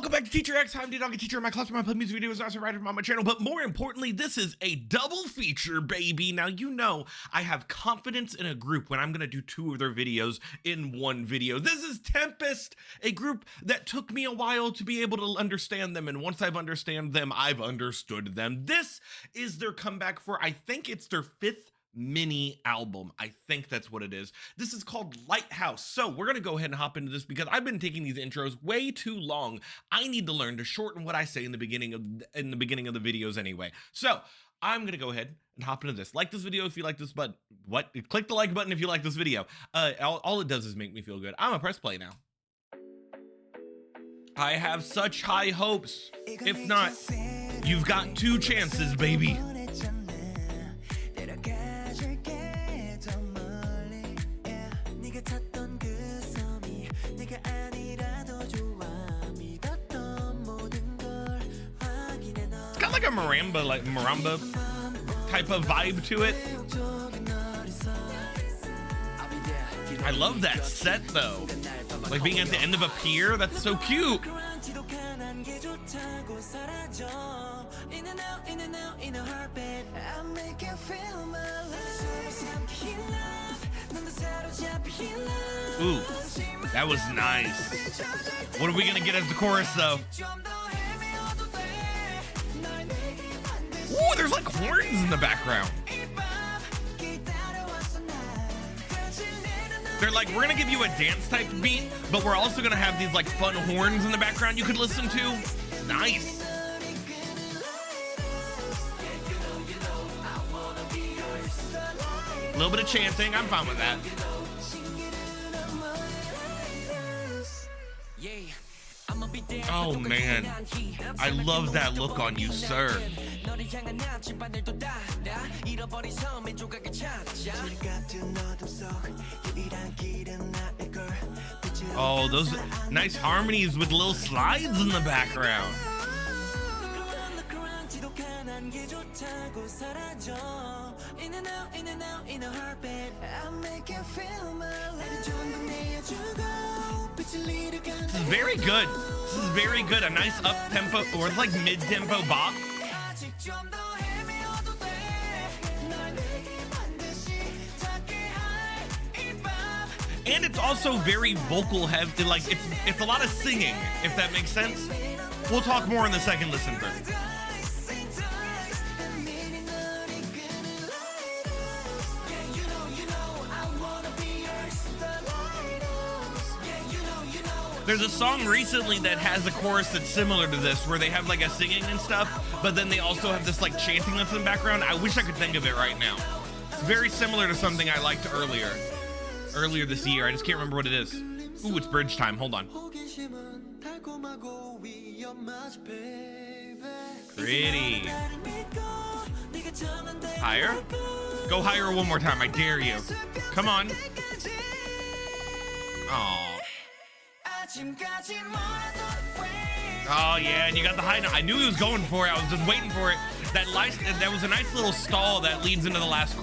Welcome back to Teacher X. I'm Ddog, a teacher in my class where I play music videos, also writer on my channel. But more importantly, this is a double feature, baby. Now, you know, I have confidence in a group when I'm going to do two of their videos in one video. This is Tempest, a group that took me a while to be able to understand them. And once I've understood them, I've understood them. This is their comeback for, I think it's their 5th mini album. I think that's what it is. This is called Lighthouse. So we're gonna go ahead and hop into this because I've been taking these intros way too long. I need to learn to shorten what I say in the beginning of the videos anyway. So I'm gonna go ahead and hop into this. Like this video if you like this, but click the like button if you like this video. All it does is make me feel good. I'm gonna press play now. I have such high hopes. If not, you've got 2 chances, baby. Like a marimba type of vibe to it. I love that set though. Like being at the end of a pier, that's so cute. Ooh, that was nice. What are we gonna get as the chorus though? Ooh, there's like horns in the background. They're like, we're gonna give you a dance type beat, but we're also gonna have these like fun horns in the background you could listen to. Nice. A little bit of chanting, I'm fine with that. Oh man, I love that look on you, sir. Oh, those nice harmonies with little slides in the background. This is very good. This is very good. A nice up-tempo or like mid-tempo bop. And it's also very vocal heavy. Like it's a lot of singing, if that makes sense. We'll talk more in the second listen through. There's a song recently that has a chorus that's similar to this, where they have like a singing and stuff, but then they also have this like chanting that's in the background. I wish I could think of it right now. It's very similar to something I liked earlier this year. I just can't remember what it is. Ooh, it's bridge time. Hold on. Pretty. Higher? Go higher one more time. I dare you. Come on. Aww. Oh yeah, and you got the high note. I knew he was going for it. I was just waiting for it. That was a nice little stall that leads into the last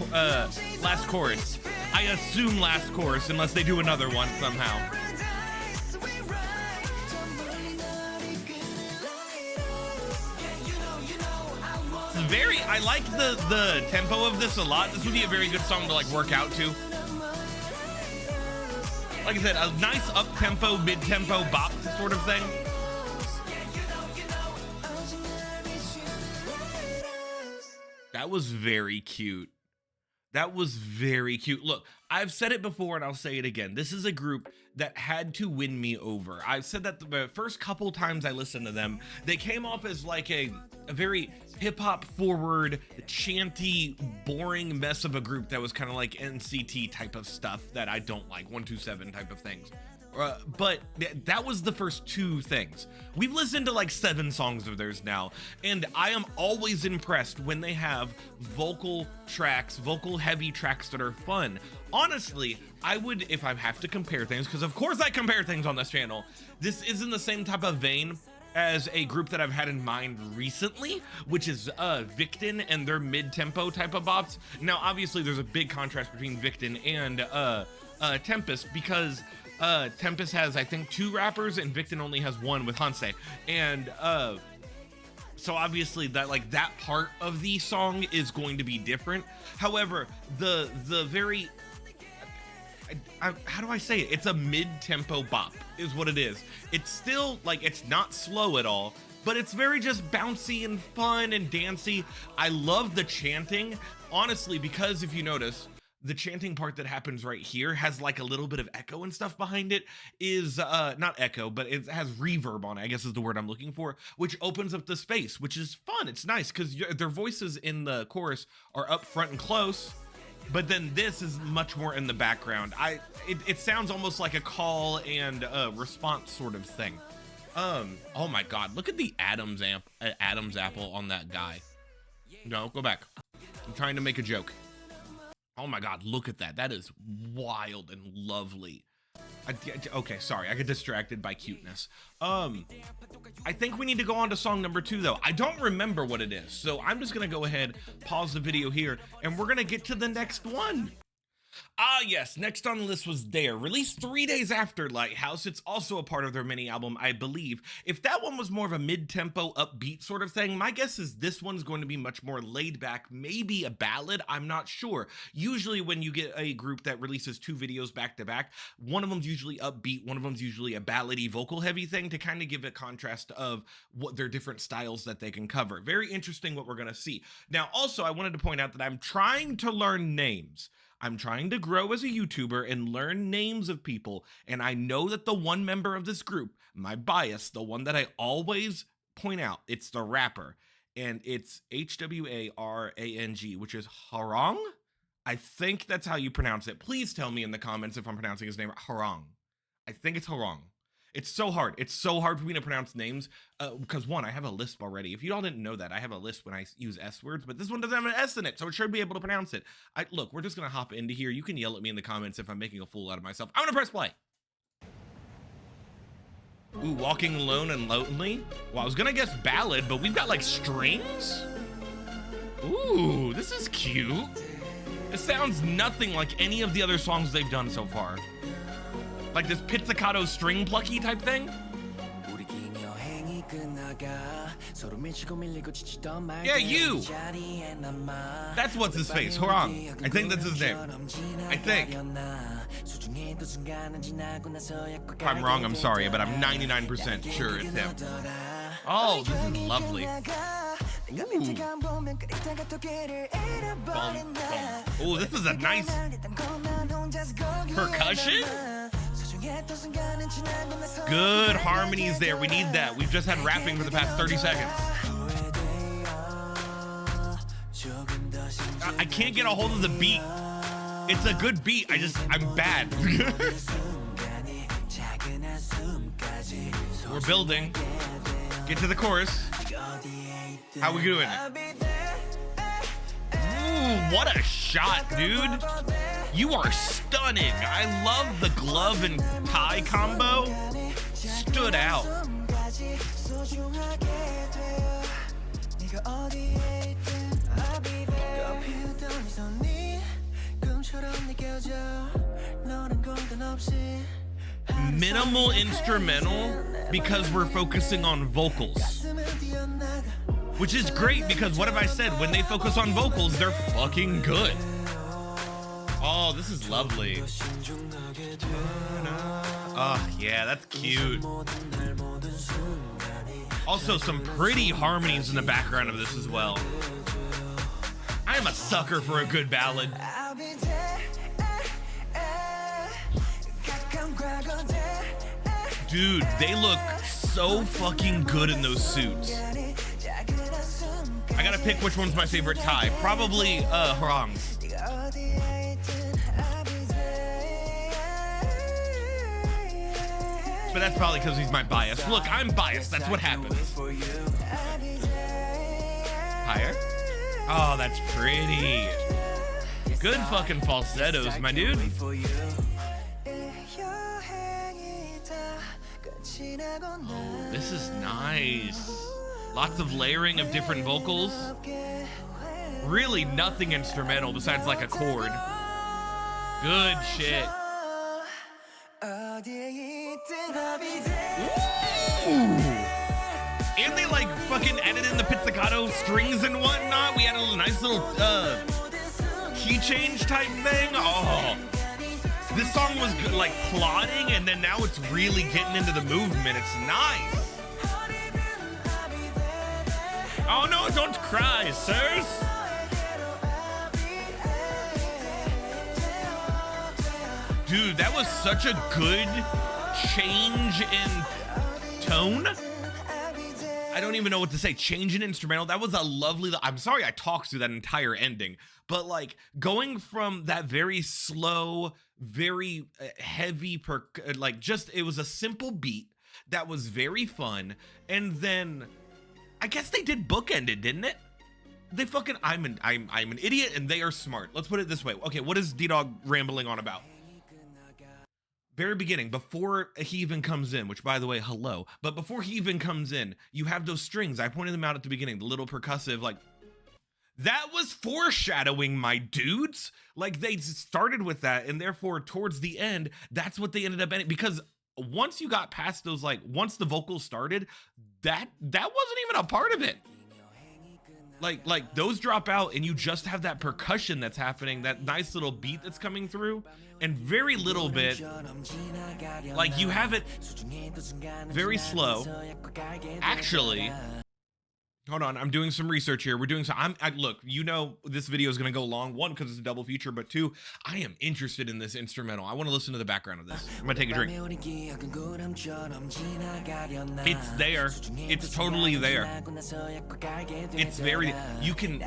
chorus. I assume last chorus, unless they do another one somehow. I like the tempo of this a lot. This would be a very good song to like work out to. Like I said, a nice up-tempo, mid-tempo bop sort of thing. That was very cute. That was very cute. Look, I've said it before and I'll say it again. This is a group that had to win me over. I've said that the first couple times I listened to them, they came off as like a very hip-hop forward, chanty, boring mess of a group that was kind of like NCT type of stuff that I don't like, 127 type of things. But that was the first 2 things. We've listened to like 7 songs of theirs now, and I am always impressed when they have vocal heavy tracks that are fun. Honestly, I would, if I have to compare things, because of course I compare things on this channel, this isn't the same type of vein as a group that I've had in mind recently, which is Victon and their mid-tempo type of bops. Now, obviously, there's a big contrast between Victon and Tempest because Tempest has, I think, 2 rappers, and Victon only has 1 with Hanse. And so obviously that part of the song is going to be different. However, the very how do I say it? It's a mid-tempo bop is what it is. It's still like, it's not slow at all, but it's very just bouncy and fun and dancey. I love the chanting, honestly, because if you notice, the chanting part that happens right here has like a little bit of echo and stuff behind it. Is not echo, but it has reverb on it, I guess is the word I'm looking for, which opens up the space, which is fun. It's nice because their voices in the chorus are up front and close, but then this is much more in the background. It sounds almost like a call and response sort of thing. Oh my God, look at the Adam's apple on that guy. No, go back. I'm trying to make a joke. Oh my God, look at that. That is wild and lovely. Okay, sorry, I get distracted by cuteness. I think we need to go on to song number 2 though. I don't remember what it is, so I'm just gonna go ahead, pause the video here, and we're gonna get to the next one. Ah yes, next on the list was Dare, released 3 days after Lighthouse. It's also a part of their mini album, I believe. If that one was more of a mid-tempo, upbeat sort of thing, my guess is this one's going to be much more laid back, maybe a ballad, I'm not sure. Usually when you get a group that releases 2 videos back to back, one of them's usually upbeat, one of them's usually a ballady, vocal heavy thing to kind of give a contrast of what their different styles that they can cover. Very interesting what we're gonna see. Now also, I wanted to point out that I'm trying to learn names. I'm trying to grow as a YouTuber and learn names of people, and I know that the one member of this group, my bias, the one that I always point out, it's the rapper, and it's Hwarang, which is Harang? I think that's how you pronounce it. Please tell me in the comments if I'm pronouncing his name Harang. I think it's Harang. It's so hard. It's so hard for me to pronounce names because one, I have a lisp already. If you all didn't know that, I have a lisp when I use S words, but this one doesn't have an S in it, so it should be able to pronounce it. Look, we're just gonna hop into here. You can yell at me in the comments if I'm making a fool out of myself. I'm gonna press play. Ooh, Walking Alone and Lonely. Well, I was gonna guess ballad, but we've got like strings. Ooh, this is cute. It sounds nothing like any of the other songs they've done so far. Like this pizzicato string plucky type thing? Yeah, you! That's what's his face, Harang. I think that's his name. I think. If I'm wrong, I'm sorry, but I'm 99% sure it's him. Oh, this is lovely. Ooh. Bum, bum. Ooh, this is a nice percussion? Good harmonies there. We need that. We've just had rapping for the past 30 seconds. I can't get a hold of the beat. It's a good beat. I'm bad. We're building. Get to the chorus. How we doing? Ooh, what a shot, dude. You are stunning. I love the glove and tie combo. Stood out. Minimal instrumental because we're focusing on vocals. Which is great because what have I said? When they focus on vocals, they're fucking good. Oh, this is lovely. Oh, yeah, that's cute. Also, some pretty harmonies in the background of this as well. I am a sucker for a good ballad. Dude, they look so fucking good in those suits. I gotta pick which one's my favorite tie. Probably Harang's. But that's probably because he's my bias. Look, I'm biased. That's what happens. Higher? Oh, that's pretty. Good fucking falsettos, my dude. Oh, this is nice. Lots of layering of different vocals. Really nothing instrumental besides like a chord. Good shit. And they like fucking added in the pizzicato strings and whatnot. We had a nice little key change type thing. Oh, this song was good, like plodding, and then now it's really getting into the movement. It's nice. Oh no, don't cry, sirs. Dude, that was such a good change in tone. I don't even know what to say. Change in instrumental. That was a lovely, I'm sorry I talked through that entire ending, but like going from that very slow, very heavy, like just, it was a simple beat that was very fun. And then I guess they did bookend it, didn't it? They fucking, I'm an idiot and they are smart. Let's put it this way. Okay, what is Ddog rambling on about? Very beginning, before he even comes in, which by the way, hello, but before he even comes in, you have those strings. I pointed them out at the beginning, the little percussive, like, that was foreshadowing, my dudes. Like, they started with that, and therefore, towards the end, that's what they ended up in, because once you got past those, like, once the vocals started, that wasn't even a part of it. Like those drop out and you just have that percussion that's happening, that nice little beat that's coming through, and very little bit, like you have it very slow. Actually, hold on, I'm doing some research here. We're doing some, look, you know, this video is gonna go long, one, because it's a double feature, but two, I am interested in this instrumental. I want to listen to the background of this. I'm gonna take a drink. It's there. It's totally there. It's very, you can,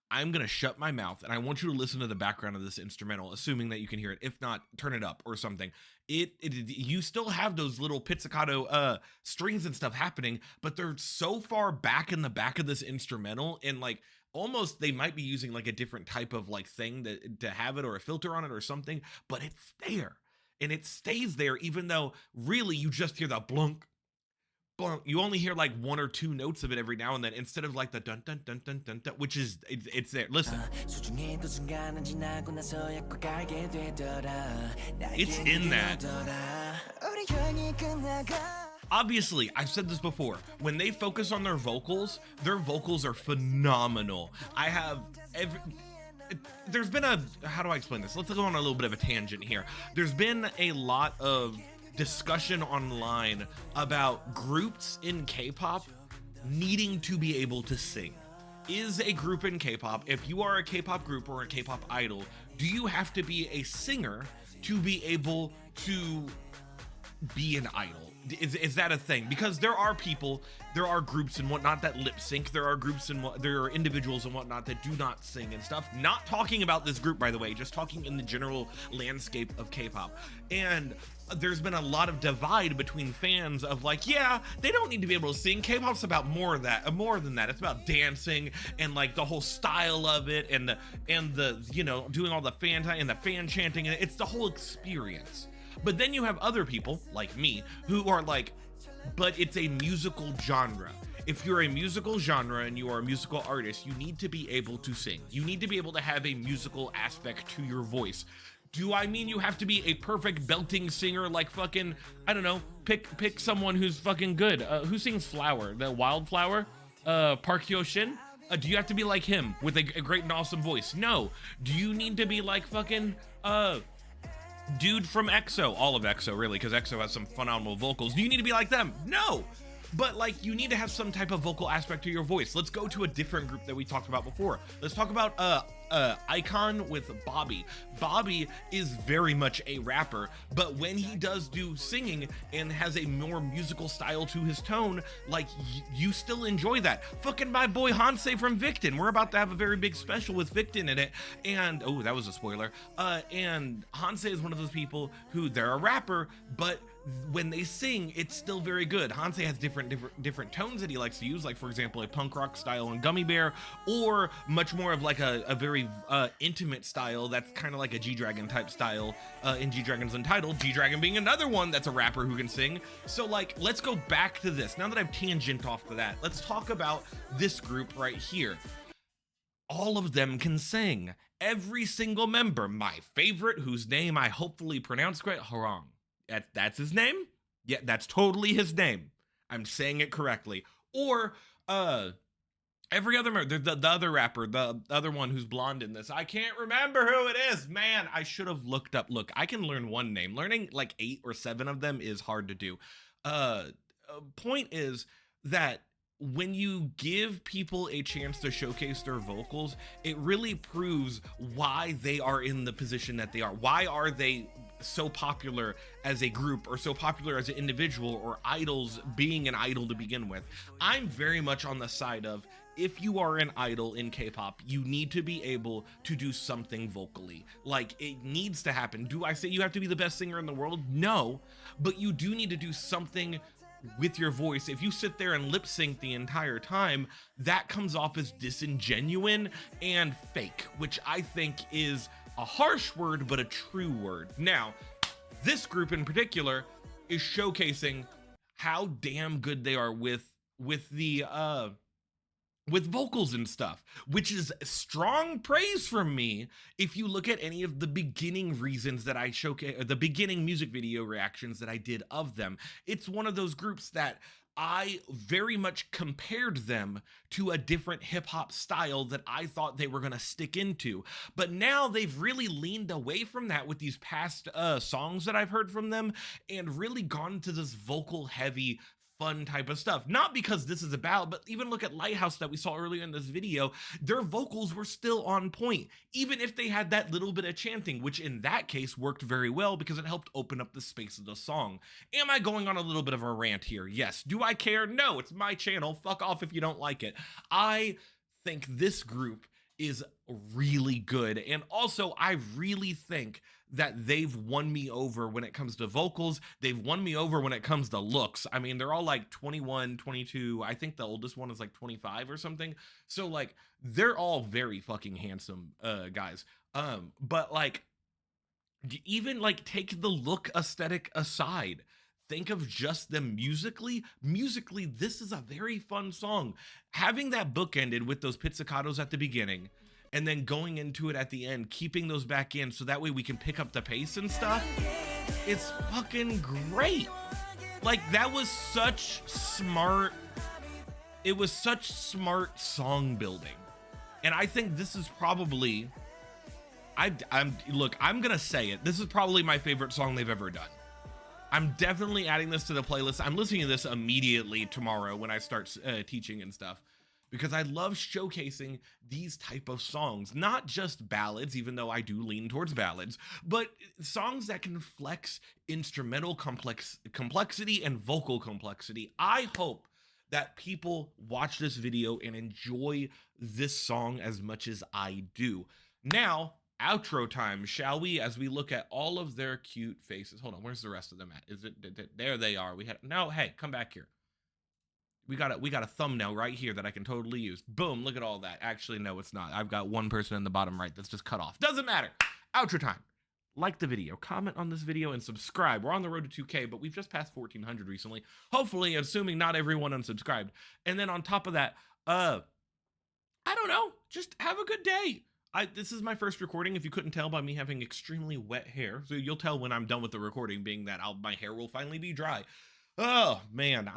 I'm gonna shut my mouth and I want you to listen to the background of this instrumental, assuming that you can hear it. If not, turn it up or something. You still have those little pizzicato strings and stuff happening, but they're so far back in the back of this instrumental, and like almost they might be using like a different type of like thing to have it, or a filter on it or something, but it's there and it stays there, even though really you just hear the blunk. You only hear like one or two notes of it every now and then, instead of like the dun dun dun dun dun dun, which is it's there. Listen, it's in that. Obviously, I've said this before, when they focus on their vocals are phenomenal. There's been how do I explain this? Let's go on a little bit of a tangent here. There's been a lot of discussion online about groups in K-pop needing to be able to sing. Is a group in K-pop, if you are a K-pop group or a K-pop idol, do you have to be a singer to be able to be an idol? Is that a thing? Because there are people, there are groups and whatnot that lip sync. There are groups and there are individuals and whatnot that do not sing and stuff. Not talking about this group, by the way, just talking in the general landscape of K-pop. And there's been a lot of divide between fans of like, yeah, they don't need to be able to sing. K-pop's about more than that. It's about dancing and like the whole style of it, and the you know, doing all the fan chanting, and it's the whole experience. But then you have other people like me who are like, but it's a musical genre. If you're a musical genre and you are a musical artist, you need to be able to sing. You need to be able to have a musical aspect to your voice. Do I mean you have to be a perfect belting singer like fucking, I don't know, pick someone who's fucking good. Who sings Flower? The Wildflower? Park Hyo-shin? Do you have to be like him with a great and awesome voice? No. Do you need to be like fucking, dude from EXO? All of EXO, really, because EXO has some phenomenal vocals. Do you need to be like them? No. But like, you need to have some type of vocal aspect to your voice. Let's go to a different group that we talked about before. Let's talk about Icon with Bobby. Bobby is very much a rapper, but when he does do singing and has a more musical style to his tone, like you still enjoy that. Fucking my boy Hanse from Victon. We're about to have a very big special with Victon in it, and oh, that was a spoiler. And Hanse is one of those people who they're a rapper, but when they sing, it's still very good. Hanse has different tones that he likes to use, like for example, a punk rock style in Gummy Bear, or much more of like a very intimate style that's kind of like a G-Dragon type style in G-Dragon's Untitled. G-Dragon being another one that's a rapper who can sing. So like, let's go back to this. Now that I've tangent off to that, let's talk about this group right here. All of them can sing. Every single member. My favorite, whose name I hopefully pronounced correct, Harang. That's his name? Yeah, that's totally his name. I'm saying it correctly. Or every other the other rapper, the other one who's blonde in this. I can't remember who it is. Man, I should have looked up. Look, I can learn one name. Learning like 8 or 7 of them is hard to do. Uh Point is that when you give people a chance to showcase their vocals, it really proves why they are in the position that they are. Why are they so popular as a group, or so popular as an individual, or idols being an idol to begin with? I'm very much on the side of, if you are an idol in K-pop, you need to be able to do something vocally. Like, it needs to happen. Do I say you have to be the best singer in the world? No, but you do need to do something with your voice. If you sit there and lip sync the entire time, that comes off as disingenuine and fake, which I think is a harsh word, but a true word. Now, this group in particular is showcasing how damn good they are with the with vocals and stuff, which is strong praise from me. If you look at any of the beginning reasons that I showcase, the beginning music video reactions that I did of them, it's one of those groups that I very much compared them to a different hip hop style that I thought they were going to stick into. But now they've really leaned away from that with these past songs that I've heard from them, and really gone to this vocal heavy, fun type of stuff. Not because this is a ballad, but even look at Lighthouse that we saw earlier in this video. Their vocals were still on point, even if they had that little bit of chanting, which in that case worked very well because it helped open up the space of the song. Am I going on a little bit of a rant here? Yes. Do I care? No, it's my channel. Fuck off if you don't like it. I think this group is really good, and also I really think that they've won me over when it comes to vocals. They've won me over when it comes to looks. I mean, they're all like 21, 22. I think the oldest one is like 25 or something. So like, they're all very fucking handsome guys. But like, even like, take the look aesthetic aside, think of just them musically, this is a very fun song. Having that book ended with those pizzicatos at the beginning and then going into it at the end, keeping those back in so that way we can pick up the pace and stuff, it's fucking great. Like, that was such smart, it was such smart song building. And I think this is probably, look, I'm gonna say it, this is probably my favorite song they've ever done. I'm definitely adding this to the playlist. I'm listening to this immediately tomorrow when I start teaching and stuff, because I love showcasing these type of songs, not just ballads, even though I do lean towards ballads, but songs that can flex instrumental complexity and vocal complexity. I hope that people watch this video and enjoy this song as much as I do. Now, outro time, shall we? As we look at all of their cute faces. Hold on, where's the rest of them at? Is it there? They are. We had no. Hey, come back here. We got a thumbnail right here that I can totally use. Boom! Look at all that. Actually, no, it's not. I've got one person in the bottom right that's just cut off. Doesn't matter. Outro time. Like the video, comment on this video, and subscribe. We're on the road to 2K, but we've just passed 1,400 recently. Hopefully, assuming not everyone unsubscribed. And then on top of that, I don't know. Just have a good day. This is my first recording, if you couldn't tell by me having extremely wet hair. So you'll tell when I'm done with the recording, being that my hair will finally be dry. Oh man,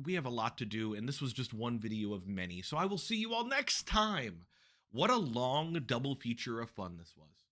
we have a lot to do, and this was just one video of many. So I will see you all next time. What a long double feature of fun this was.